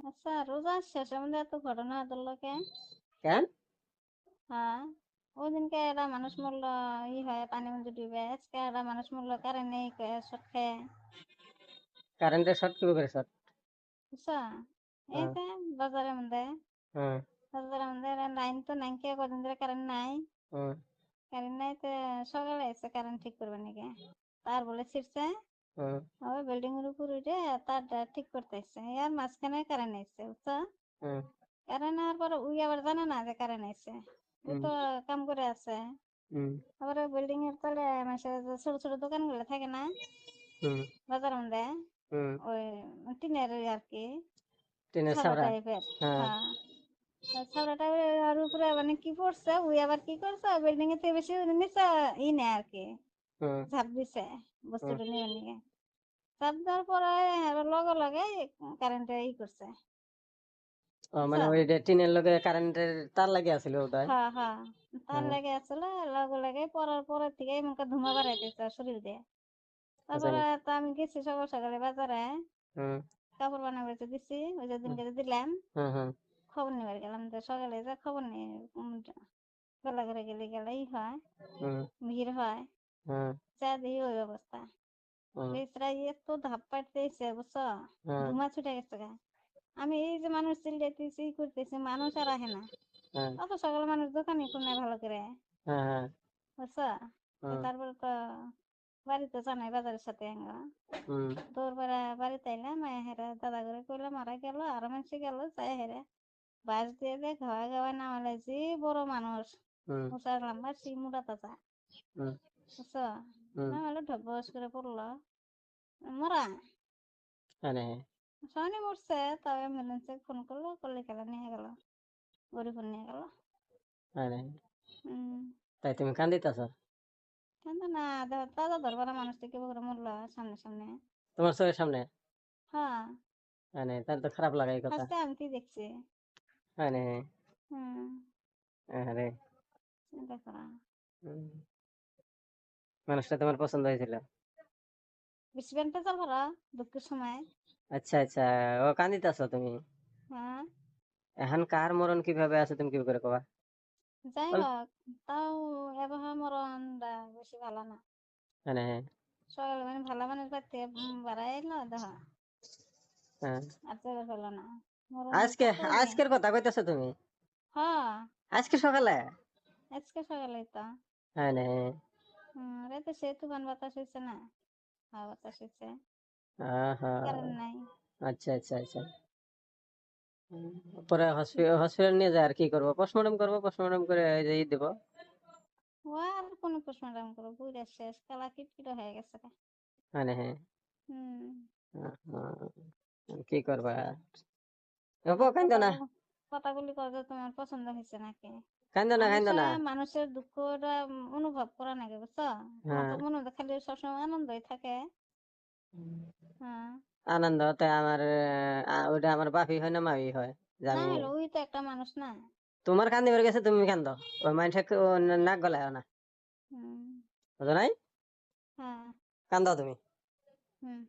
আচ্ছা, রোজা শেষের মধ্যে এত ঘটনা ধরলো কে? কেন? হ্যাঁ, ওই দিনকে একটা মানুষ মরলো, হয় পানির মধ্যে ডুবে। আজকে একটা মানুষ মরলো কারেন্ট নেই, শর্ট খেয়ে। কারেন্টের শর্ট কি করে শর্ট? বুঝছো? এই হ্যাঁ, যে বাজারের মধ্যে, হ্যাঁ, লাইন তো নাই, কে কদিন ধরে কারেন্ট নাই। হ্যাঁ, কারেন্ট নাই তো সকালে এসে কারেন্ট ঠিক করবে নাকি? তার বলে ছিড়ছে, হ্যাঁ, ওই বিল্ডিং এর উপর উঠে তারটা ঠিক করতে এসছে, আর মাঝখানে কারেন্ট এসছে। বুঝছো? হ্যাঁ, কারেন্ট আসার পরে উই আবার জানে না যে কারেন্ট এসছে। ও হুম, তো কাম করে আছে। হুম, আবার ওই বিল্ডিং এর তলে মাসে ছোট ছোট দোকান গুলো থাকে না হুম, বাজার মধ্যে, হুম, ওই টিনের আর কি, টিনের ছাপরা ছাপরা। টাইপের। হ্যাঁ, হ্যাঁ, ছাপরা টাইপের। আর উপরে মানে কি করছে, উই আবার কি করছে, বিল্ডিং এর থেকে বেশি নিচে নেই আর কি, হুম, ঝাঁপ দিছে হুম। বস্তুটা নিয়ে নিয়ে। ঝাঁপ দেওয়ার পরে আবার লগে লগে কারেন্টে করছে। মানে বুঝছো? ওই যে টিনের লগে কারেন্টের তার লাগিয়ে আছিল ওটাই। হ্যাঁ, হ্যাঁ, তার হ্যাঁ, লেগে আসলে লগে লগে পরার পরের থেকে এমনকা ধুমা বাড়াইতেছে শরীর দিয়ে। আচ্ছা নি। তারপরে তো আমি গেছি সকাল সকালে বাজারে, হুম, কাপড় বানা বেঁচে দিছি, ওই যে হুম, দিনকে যে দিলাম। হুম, হুম, খবর নিবার গেলাম, তো সকালে যে খবর নিয়ে বেলা করে গেলে গেলেই হয়, হুম, ভিড় হয়। হুম, চা দিই ওই অবস্থা। হুম, বেচরা এত ধাপ পাইতেছে, বুঝছো? হুম, ধুমা ছুটে গেছে গা। আমি এই যে মানুষ চিল্লাইতেছি করতেছি, মানুষ আর আহে না। হ্যাঁ, অত সকালে মানুষ দোকানই খুলে ভালো করে। হ্যাঁ, হ্যাঁ, বুঝছো? তো হুম, তারপরে তো বাড়িতে জানাই বাজারের সাথে আঙ্গা হুম, দৌড় বেড়া বাড়িতে আইলাম, হেরা দাদা করে কইলাম, মারা গেল আর মানুষ গেল, যাই হেরে বাস দিয়ে দেখ খাওয়া গাওয়া নামালে যে বড় মানুষ, হুম, উঁচা লম্বা শিমুরা তাজা। হুম, বুঝছো? হুম, নামালে ঢব্বস করে পড়লো, মরা। মানে সহনি মরছে, তাও অ্যাম্বুলেন্সে ফোন করলো, করলে গেলা নিয়ে গেল, গরিব নিয়ে গেল। মানে হম। তাই তুমি কান্দিতেছ? কিন্তু না, তাজা ধরবার মানুষটা কি করে মরলো সামনে সামনে। তোমার চোখের সামনে? হ্যাঁ, মানে তাহলে তো খারাপ লাগাই কথা। ফার্স্টে আমি কি দেখছি। মানে হুম। আরে, চিন্তা করা। হুম, মানুষটা তোমার পছন্দ হয়েছিল? বেশি ব্যাংকটা চাল ভরা দুঃখের সময়। আচ্ছা, আচ্ছা। ও কান্দিতেছ তুমি? হ্যাঁ, এখন কার মরণ কিভাবে আছে তুমি কি করে কবা? যাই বল। হোক, তাও এবার মরণ বেশি ভালো না। মানে সকালে মানে ভালো মানুষ বাড়তে বাড়াই এলো দেখো, হ্যাঁ। আর চেপে ফেলো না। মরণ আজকে কতই। আজকের কথা কইতেছো তুমি? হ্যাঁ, আজকে সকালে? আজকে সকালে তো। মানে রাতে সে তুফান বাতাস হয়েছে না, হাওয়া বাতাস হয়েছে, আহা, কারেন্ট নাই। আচ্ছা, আচ্ছা, আচ্ছা। পরে হসপিটাল নিয়ে যায় আর কি করবো? পোস্টমর্টম করবো, পোস্টমর্টম করে এই যে ই দেবো। ও আর কোনো পোস্টমর্টম করো, বুড়া শেষ, কালা কিটকিটা হয়ে গেছে গা। মানে হ্যাঁ। হুম। কি করবা? হবো, আর কান্দো না। কথাগুলি কথা তোমার পছন্দ হয়েছে নাকি? কান্দো না, কান্দো মানুষে না। মানুষের দুঃখটা অনুভব করা নাকি, বুঝছো? তোমার হ্যাঁ। তো মনে হয় খালি সবসময় আনন্দই থাকে। হ্যাঁ। আনন্দ তাই আমার, ওটা আমার বাপই হয় না মাই হয় যে না আমি। হলো ওই তো একটা মানুষ না। তোমার কান্দিবার গেছে, তুমি কান্দো। ওই মানুষের নাক গলায় না, হুম। বুঝো নাই? হ্যাঁ। কান্দো তুমি। হুম।